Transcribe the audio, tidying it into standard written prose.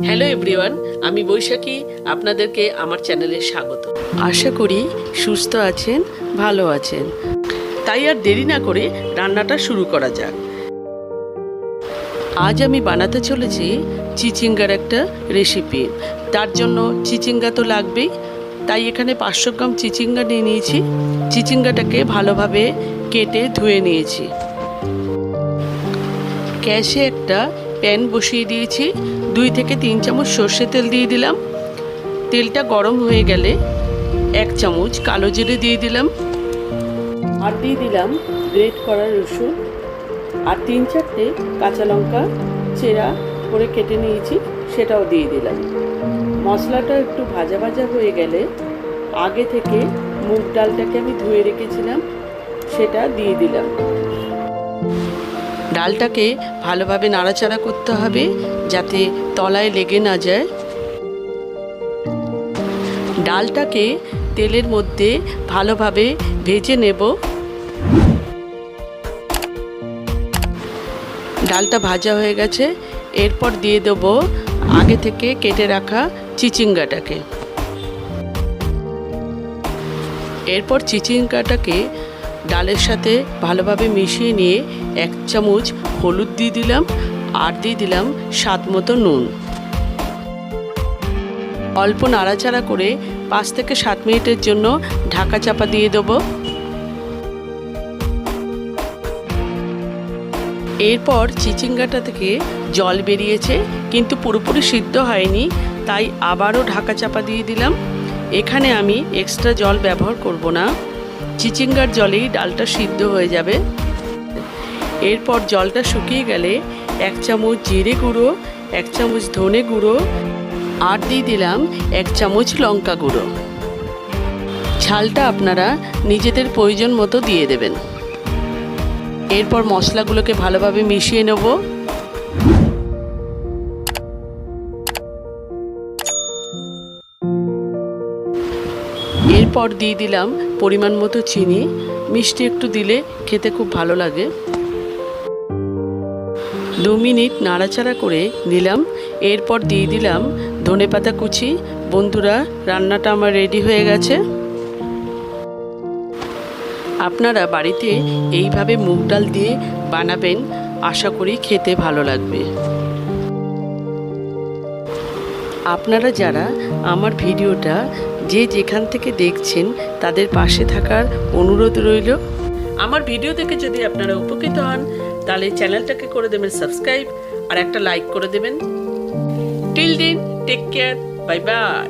Hello everyone, আমি বৈশাখী। আপনাদেরকে আমার চ্যানেলে স্বাগত। আশা করি সুস্থ আছেন, ভালো আছেন। তাই আর দেরি না করে রান্নাটা শুরু করা যাক। আজ আমি বানাতে চলেছি চিচিঙ্গার একটা রেসিপি। তার জন্য চিচিঙ্গা তো লাগবেই, তাই এখানে 500 গ্রাম চিচিঙ্গা নিয়ে নিয়েছি। চিচিঙ্গাটাকে ভালোভাবে কেটে ধুয়ে নিয়েছি। গ্যাসে একটা প্যান বসিয়ে দিয়েছি। 2 থেকে 3 চামচ সর্ষে তেল দিয়ে দিলাম। তেলটা গরম হয়ে গেলে 1 চামচ কালো জিরে দিয়ে দিলাম, আর দিয়ে দিলাম গ্রেট করা রসুন, আর 3-4টে কাঁচা লঙ্কা চেরা করে কেটে নিয়েছি, সেটাও দিয়ে দিলাম। মশলাটা একটু ভাজা ভাজা হয়ে গেলে আগে থেকে মুগ ডালটাকে আমি ধুয়ে রেখেছিলাম, সেটা দিয়ে দিলাম। ডালটাকে ভালোভাবে নাড়াচাড়া করতে হবে যাতে তলায় লেগে না যায়। ডালটাকে তেলের মধ্যে ভালোভাবে ভেজে নেব। ডালটা ভাজা হয়ে গেছে, এরপর দিয়ে দেব আগে থেকে কেটে রাখা চিচিঙ্গাটাকে। এরপর চিচিঙ্গাটাকে ডালের সাথে ভালোভাবে মিশিয়ে নিয়ে 1 চামচ হলুদ দিয়ে দিলাম, আর দিয়ে দিলাম স্বাদ মতো নুন। অল্প নাড়াচাড়া করে 5 থেকে 7 মিনিটের জন্য ঢাকা চাপা দিয়ে দেব। এরপর চিচিঙ্গাটা থেকে জল বেরিয়েছে, কিন্তু পুরোপুরি সিদ্ধ হয়নি, তাই আবারও ঢাকা চাপা দিয়ে দিলাম। এখানে আমি এক্সট্রা জল ব্যবহার করব না, চিচিঙ্গার জলেই ডালটা সিদ্ধ হয়ে যাবে। এরপর জলটা শুকিয়ে গেলে 1 চামচ জিরে গুঁড়ো, 1 চামচ ধনে গুঁড়ো, আর দিয়ে দিলাম 1 চামচ লঙ্কা গুঁড়ো। ঝালটা আপনারা নিজেদের প্রয়োজন মতো দিয়ে দেবেন। এরপর মশলাগুলোকে ভালোভাবে মিশিয়ে নেব। এরপর দিয়ে দিলাম পরিমাণ মতো চিনি। মিষ্টি একটু দিলে খেতে খুব ভালো লাগে। 2 মিনিট নাড়াচাড়া করে নিলাম। এরপর দিয়ে দিলাম ধনেপাতা কুচি। বন্ধুরা, রান্নাটা আমার রেডি হয়ে গেছে। আপনারা বাড়িতে এইভাবে মুগ ডাল দিয়ে বানাবেন, আশা করি খেতে ভালো লাগবে। আপনারা যারা আমার ভিডিওটা যে যেখান থেকে দেখছেন তাদের পাশে থাকার অনুরোধ রইল। আমার ভিডিও দেখে যদি আপনারা উপকৃত হন তাহলে চ্যানেলটাকে করে দেবেন সাবস্ক্রাইব, আর একটা লাইক করে দেবেন। Till then, take care, bye by.